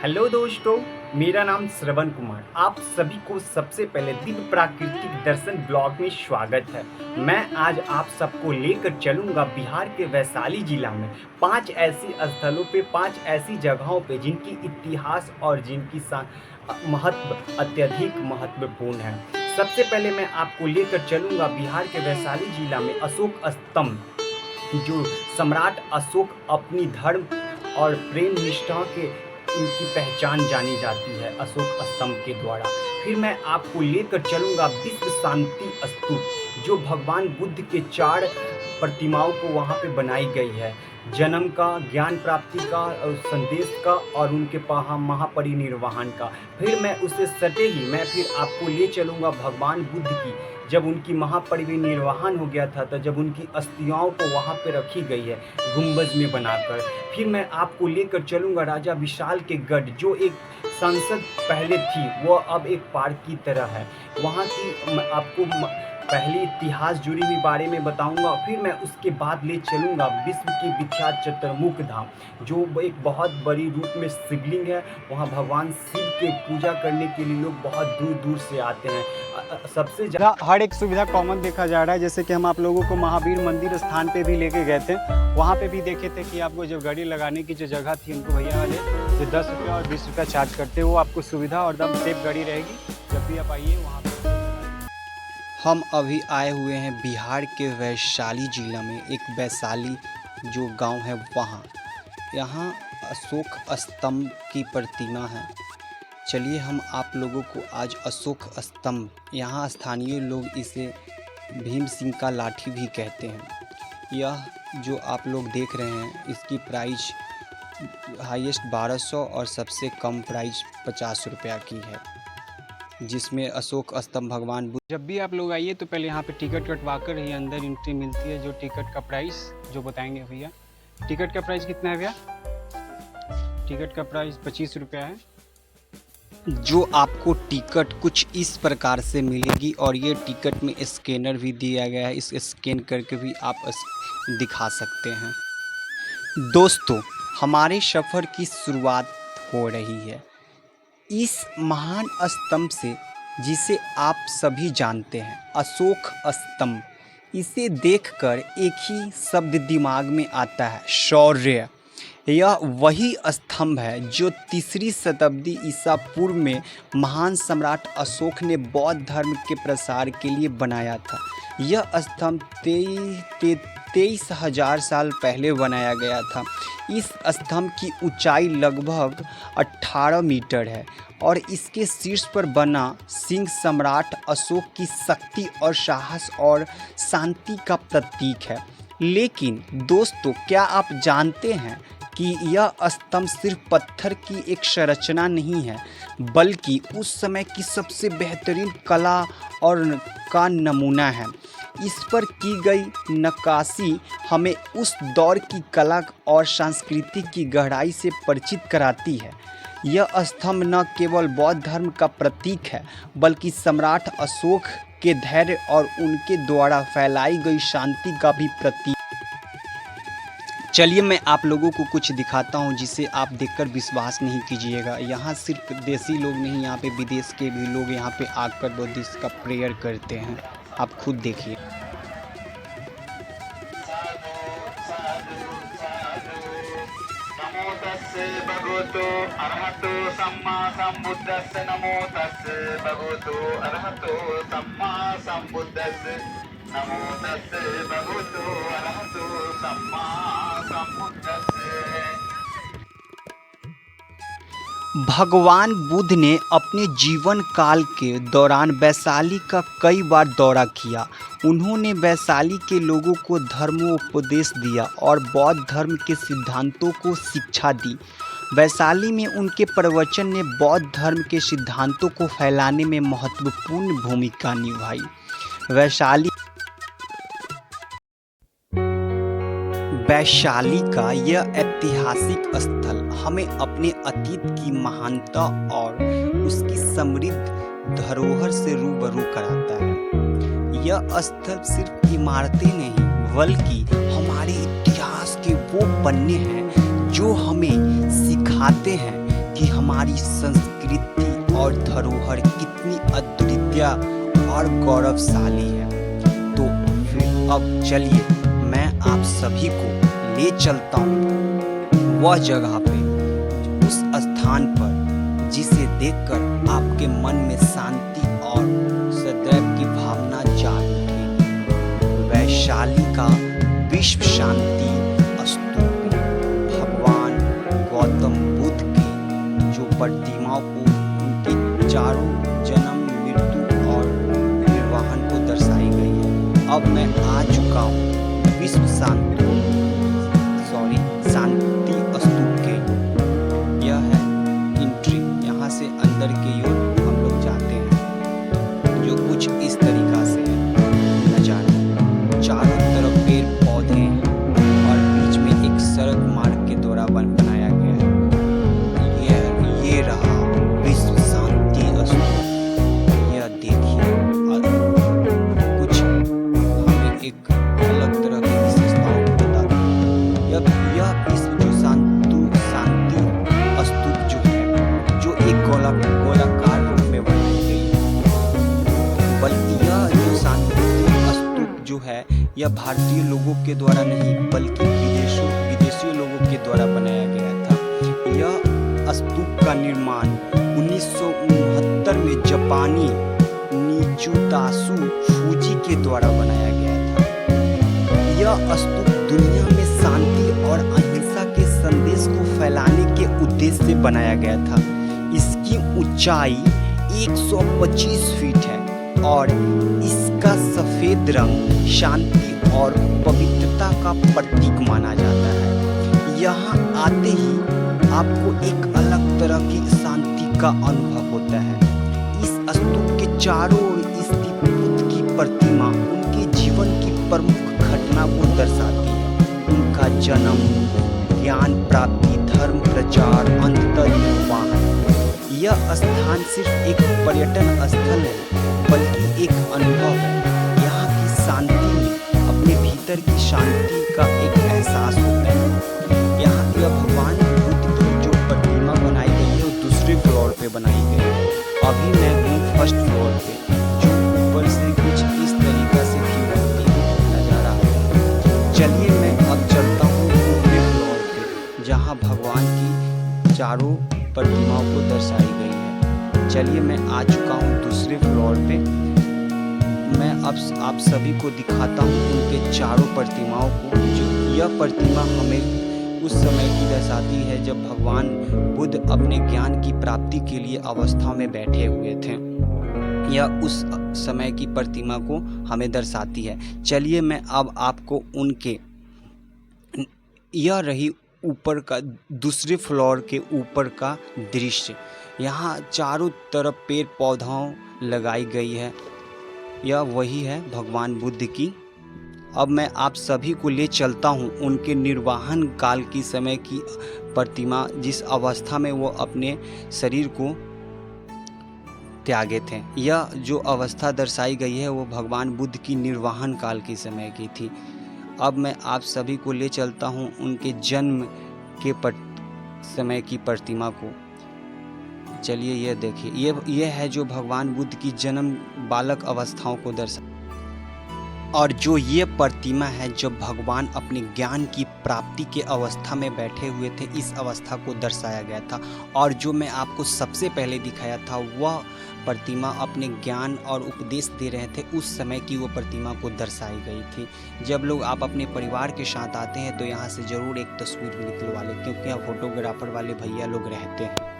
Hello दोस्तों, मेरा नाम श्रवण कुमार। आप सभी को सबसे पहले दिव्य प्राकृतिक दर्शन ब्लॉग में स्वागत है। मैं आज आप सबको लेकर चलूंगा बिहार के वैशाली जिला में 5 ऐसी स्थलों पे, 5 ऐसी जगहों पे जिनकी इतिहास और जिनकी महत्व अत्यधिक महत्वपूर्ण है। सबसे पहले मैं आपको लेकर चलूंगा बिहार के वैशाली जिला में अशोक स्तंभ, जो सम्राट अशोक अपनी धर्म और प्रेम निष्ठा के इनकी पहचान जानी जाती है अशोक स्तंभ के द्वारा। फिर मैं आपको लेकर चलूंगा विश्व शांति स्तूप, जो भगवान बुद्ध के 4 प्रतिमाओं को वहाँ पे बनाई गई है, जन्म का, ज्ञान प्राप्ति का, संदेश का और उनके महापरिनिर्वाण का। फिर मैं उससे सटे ही मैं फिर आपको ले चलूँगा भगवान बुद्ध की, जब उनकी महापरिनिर्वाण हो गया था, तो जब उनकी अस्थियाओं को वहाँ पे रखी गई है गुंबज में बनाकर। फिर मैं आपको लेकर चलूँगा राजा विशाल के गढ़, जो एक संसद पहले थी, वो अब एक पार्क की तरह है। वहाँ की आपको पहले इतिहास जुड़ी हुई बारे में बताऊंगा। फिर मैं उसके बाद ले चलूँगा विश्व की विख्यात चतुर्मुख धाम, जो एक बहुत बड़ी रूप में शिवलिंग है। वहाँ भगवान शिव के पूजा करने के लिए लोग बहुत दूर दूर से आते हैं। सबसे ज़्यादा हर एक सुविधा कॉमन देखा जा रहा है। जैसे कि हम आप लोगों को महावीर मंदिर स्थान पे भी लेके गए थे, वहाँ पे भी देखे थे कि आपको जब गाड़ी लगाने की जो जगह थी, उनको भैया वाले जो 10 रुपया और 20 रुपया चार्ज करते हैं, वो आपको सुविधा और एकदम सेफ गाड़ी रहेगी। जब भी आप आइए वहाँ पे। हम अभी आए हुए हैं बिहार के वैशाली जिला में, एक वैशाली जो गांव है वहाँ। यहाँ अशोक स्तंभ की प्रतिमा है। चलिए हम आप लोगों को आज अशोक स्तंभ, यहाँ स्थानीय लोग इसे भीम सिंह का लाठी भी कहते हैं। यह जो आप लोग देख रहे हैं, इसकी प्राइस हाईएस्ट 1200 और सबसे कम प्राइस 50 रुपया की है, जिसमें अशोक स्तंभ भगवान बुद्ध। जब भी आप लोग आइए तो पहले यहाँ पे टिकट कटवा कर ही अंदर एंट्री मिलती है। जो टिकट का प्राइस जो बताएंगे भैया। टिकट का प्राइस कितना है भैया? टिकट का प्राइस 25 रुपया है। जो आपको टिकट कुछ इस प्रकार से मिलेगी, और ये टिकट में स्कैनर भी दिया गया है, इस स्कैन करके भी आप दिखा सकते हैं। दोस्तों, हमारे सफ़र की शुरुआत हो रही है इस महान स्तंभ से, जिसे आप सभी जानते हैं, अशोक स्तंभ। इसे देखकर एक ही शब्द दिमाग में आता है, शौर्य। यह वही स्तंभ है जो 3री शताब्दी ईसा पूर्व में महान सम्राट अशोक ने बौद्ध धर्म के प्रसार के लिए बनाया था। यह स्तंभ 23,000 साल पहले बनाया गया था। इस स्तंभ की ऊंचाई लगभग 18 मीटर है और इसके शीर्ष पर बना सिंह सम्राट अशोक की शक्ति और साहस और शांति का प्रतीक है। लेकिन दोस्तों, क्या आप जानते हैं कि यह स्तंभ सिर्फ पत्थर की एक संरचना नहीं है, बल्कि उस समय की सबसे बेहतरीन कला और का नमूना है। इस पर की गई नक्काशी हमें उस दौर की कला और संस्कृति की गहराई से परिचित कराती है। यह स्तंभ न केवल बौद्ध धर्म का प्रतीक है, बल्कि सम्राट अशोक के धैर्य और उनके द्वारा फैलाई गई शांति का भी प्रतीक। चलिए मैं आप लोगों को कुछ दिखाता हूं, जिसे आप देखकर विश्वास नहीं कीजिएगा। यहाँ सिर्फ देसी लोग नहीं, यहाँ पे विदेश के भी लोग यहाँ पे आकर बुद्धिस्ट का प्रेयर करते हैं। आप खुद देखिए। नमो तस्से भगवतो अरहतो सम्मा सम्बुद्धस्से। नमो तस्से भगवतो अरहतो सम्मा सम्बुद्धस्से। नमो तस्से भगवतो अरहतो सम्मा सम्बुद्धस्से। भगवान बुद्ध ने अपने जीवन काल के दौरान वैशाली का कई बार दौरा किया। उन्होंने वैशाली के लोगों को धर्मोपदेश दिया और बौद्ध धर्म के सिद्धांतों को शिक्षा दी। वैशाली में उनके प्रवचन ने बौद्ध धर्म के सिद्धांतों को फैलाने में महत्वपूर्ण भूमिका निभाई। वैशाली का यह ऐतिहासिक स्थल हमें अपने अतीत की महानता और उसकी समृद्ध धरोहर से रूबरू कराता है। यह स्थल सिर्फ इमारतें नहीं, बल्कि हमारे इतिहास के वो पन्ने हैं जो हमें सिखाते हैं कि कि हमारी संस्कृति और धरोहर कितनी अद्वितीय और गौरवशाली है। तो फिर अब चलिए मैं आप सभी को ले चलता हूँ वह जगह पे, उस स्थान पर जिसे देखकर आपके मन में शांति और सदैव की भावना जाग उठेगी। वैशाली का विश्व शांति स्तूप भगवान गौतम बुद्ध की जो प्रतिमाओं को उनके चारों जन्म, मृत्यु और निर्वाहन को दर्शाई गई है। अब मैं आ चुका हूँ विश्व शांति स्तूप के। यह है एंट्री, यहाँ से अंदर के ओर हम लोग जाते हैं, जो कुछ इस तरीका से है नजारा। चारों तरफ पेड़ पौधे हैं और बीच में एक सड़क मार्ग के द्वारा बनाया गया है। ये रहा विश्व शांति स्तूप। यह देखिए कुछ हमें एक अलग तरह की विशेषताओं को बताता है। यह विश्व जो शांति स्तूप जो है, जो एक गोलाकार रूप में बनाई गई है, बल्कि यह जो शांति स्तूप जो है यह भारतीय लोगों के द्वारा नहीं बल्कि विदेशी लोगों के द्वारा बनाया गया था। यह स्तूप का निर्माण 1969 में जापानी निचुतासु फूजी के द्वारा बनाया गया था। यह स्तूप दुनिया में शांति और अहिंसा के संदेश को फैलाने के उद्देश्य से बनाया गया था। इसकी ऊंचाई 125 फीट है और इसका सफेद रंग शांति और पवित्रता का प्रतीक माना जाता है। यहाँ आते ही आपको एक अलग तरह की शांति का अनुभव होता है। इस स्तूप के चारों ओर स्थित बुद्ध की प्रतिमा उनके जीवन की प्रमुख घटना को दर्शाती है। उनका जन्म, ज्ञान प्राप्ति, धर्म प्रचार, अंततः निर्वाण। यह स्थान सिर्फ एक पर्यटन स्थल है बल्कि एक अनुभव है। यहाँ की शांति में अपने भीतर की शांति का एक एहसास होता है। यहाँ यह भगवान बुद्ध की जो प्रतिमा बनाई गई है वो दूसरे फ्लोर पे बनाई गई है। अभी मैं हूँ फर्स्ट फ्लोर पे, जो ऊपर से कुछ इस तरीका से व्यू होती है नज़ारा। चलिए मैं अब चलता हूँ दूसरे फ्लोर पे, जहाँ भगवान की चारों प्रतिमाओं को दर्शाई गई है। चलिए मैं आ चुका हूँ दूसरे फ्लोर पे। मैं अब आप सभी को दिखाता हूँ उनके चारों प्रतिमाओं को। जो यह प्रतिमा हमें उस समय की दर्शाती है जब भगवान बुद्ध अपने ज्ञान की प्राप्ति के लिए अवस्था में बैठे हुए थे। यह उस समय की प्रतिमा को हमें दर्शाती है। चलिए मैं अब आपको उनके, यह रही ऊपर का दूसरे फ्लोर के ऊपर का दृश्य। यहाँ चारों तरफ पेड़ पौधों लगाई गई है। यह वही है भगवान बुद्ध की। अब मैं आप सभी को ले चलता हूँ उनके निर्वाहन काल की समय की प्रतिमा, जिस अवस्था में वो अपने शरीर को त्यागे थे। यह जो अवस्था दर्शाई गई है वो भगवान बुद्ध की निर्वाहन काल की समय की थी। अब मैं आप सभी को ले चलता हूँ उनके जन्म के समय की प्रतिमा को। चलिए यह देखिए, ये है जो भगवान बुद्ध की जन्म बालक अवस्थाओं को दर्शा, और जो ये प्रतिमा है जब भगवान अपने ज्ञान की प्राप्ति के अवस्था में बैठे हुए थे, इस अवस्था को दर्शाया गया था। और जो मैं आपको सबसे पहले दिखाया था वह प्रतिमा अपने ज्ञान और उपदेश दे रहे थे, उस समय की वो प्रतिमा को दर्शाई गई थी। जब लोग आप अपने परिवार के साथ आते हैं तो यहाँ से ज़रूर एक तस्वीर भी निकलवा लें, क्योंकि यहाँ फोटोग्राफर वाले भैया लोग रहते हैं।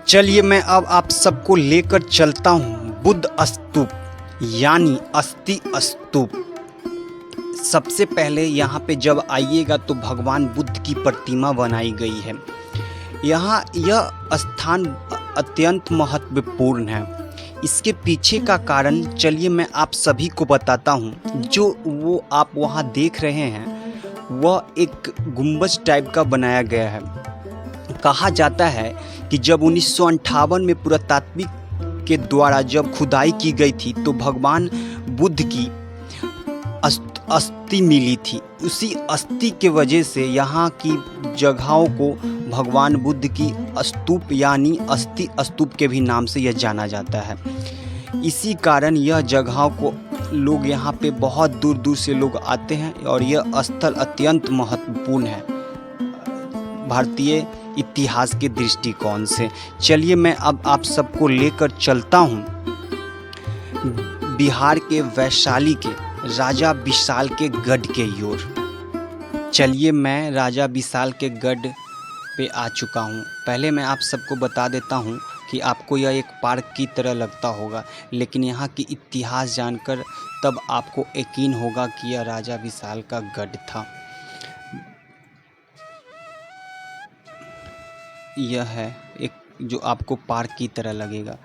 चलिए मैं अब आप सबको लेकर चलता हूँ बुद्ध स्तूप यानी अस्थि स्तूप। सबसे पहले यहाँ पे जब आइएगा तो भगवान बुद्ध की प्रतिमा बनाई गई है। यहाँ यह स्थान अत्यंत महत्वपूर्ण है। इसके पीछे का कारण चलिए मैं आप सभी को बताता हूँ। जो वो आप वहाँ देख रहे हैं वह एक गुंबज टाइप का बनाया गया है। कहा जाता है कि जब 1958 में पुरातात्विक के द्वारा जब खुदाई की गई थी तो भगवान बुद्ध की अस्थि मिली थी। उसी अस्थि के वजह से यहाँ की जगहों को भगवान बुद्ध की स्तूप यानी अस्थि स्तूप के भी नाम से यह जाना जाता है। इसी कारण यह जगहों को लोग यहाँ पे बहुत दूर दूर से लोग आते हैं और यह स्थल अत्यंत महत्वपूर्ण है भारतीय इतिहास के दृष्टिकोण से। चलिए मैं अब आप सबको लेकर चलता हूँ बिहार के वैशाली के राजा विशाल के गढ़ के ओर। चलिए मैं राजा विशाल के गढ़ पे आ चुका हूँ। पहले मैं आप सबको बता देता हूँ कि आपको यह एक पार्क की तरह लगता होगा, लेकिन यहाँ की इतिहास जानकर तब आपको यकीन होगा कि यह राजा विशाल का गढ़ था। यह है एक जो आपको पार्क की तरह लगेगा।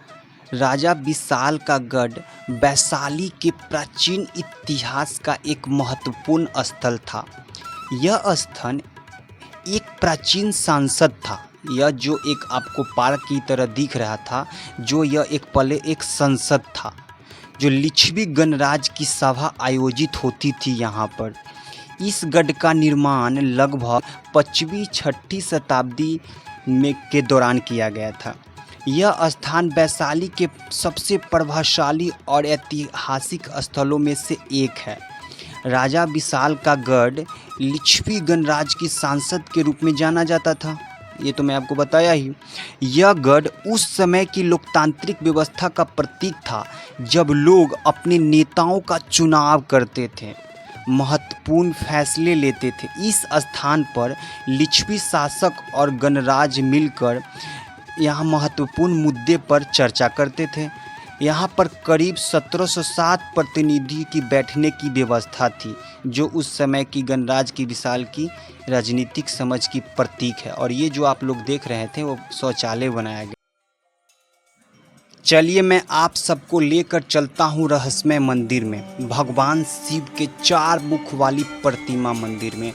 राजा विशाल का गढ़ वैशाली के प्राचीन इतिहास का एक महत्वपूर्ण स्थल था। यह स्थान एक प्राचीन सांसद था। यह जो एक आपको पार्क की तरह दिख रहा था, जो यह एक पहले एक संसद था, जो लिच्छवी गणराज्य की सभा आयोजित होती थी यहाँ पर। इस गढ़ का निर्माण लगभग 5वीं-6वीं शताब्दी में के दौरान किया गया था। यह स्थान वैशाली के सबसे प्रभावशाली और ऐतिहासिक स्थलों में से एक है। राजा विशाल का गढ़ लिच्छवी गणराज्य की सांसद के रूप में जाना जाता था, ये तो मैं आपको बताया ही। यह गढ़ उस समय की लोकतांत्रिक व्यवस्था का प्रतीक था, जब लोग अपने नेताओं का चुनाव करते थे, महत्वपूर्ण फैसले लेते थे। इस स्थान पर लिच्छवी शासक और गणराज्य मिलकर यहाँ महत्वपूर्ण मुद्दे पर चर्चा करते थे। यहाँ पर करीब 1707 प्रतिनिधि की बैठने की व्यवस्था थी, जो उस समय की गणराज्य की विशाल की राजनीतिक समझ की प्रतीक है। और ये जो आप लोग देख रहे थे वो शौचालय बनाया गया। चलिए मैं आप सबको लेकर चलता हूँ रहस्यमय मंदिर में, भगवान शिव के 4 मुख वाली प्रतिमा मंदिर में।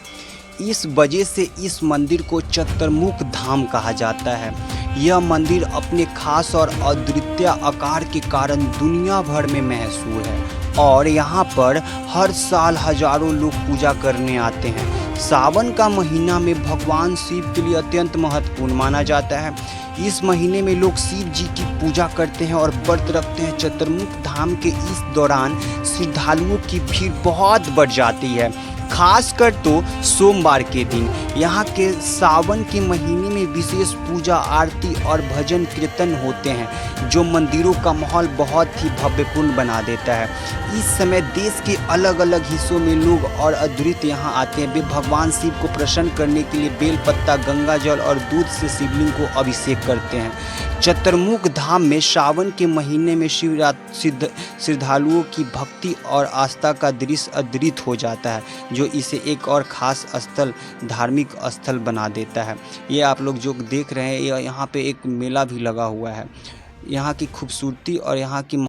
इस वजह से इस मंदिर को चतुर्मुख धाम कहा जाता है। यह मंदिर अपने खास और अद्वितीय आकार के कारण दुनिया भर में मशहूर है और यहाँ पर हर साल हजारों लोग पूजा करने आते हैं। सावन का महीना में भगवान शिव के लिए अत्यंत महत्वपूर्ण माना जाता है। इस महीने में लोग शिव जी की पूजा करते हैं और व्रत रखते हैं। चतुर्मुख धाम के इस दौरान श्रद्धालुओं की भीड़ बहुत बढ़ जाती है, खासकर तो सोमवार के दिन। यहाँ के सावन के महीने में विशेष पूजा, आरती और भजन कीर्तन होते हैं, जो मंदिरों का माहौल बहुत ही भव्यपूर्ण बना देता है। इस समय देश के अलग अलग हिस्सों में लोग और अद्वित यहाँ आते हैं। वे भगवान शिव को प्रसन्न करने के लिए बेलपत्ता, गंगा जल और दूध से शिवलिंग को अभिषेक करते हैं। चतुर्मुख धाम में सावन के महीने में श्रद्धालुओं की भक्ति और आस्था का दृश्य अद्भुत हो जाता है, जो इसे एक और ख़ास स्थल, धार्मिक स्थल बना देता है। ये आप लोग जो देख रहे हैं, यहाँ पे एक मेला भी लगा हुआ है। यहाँ की खूबसूरती और यहाँ की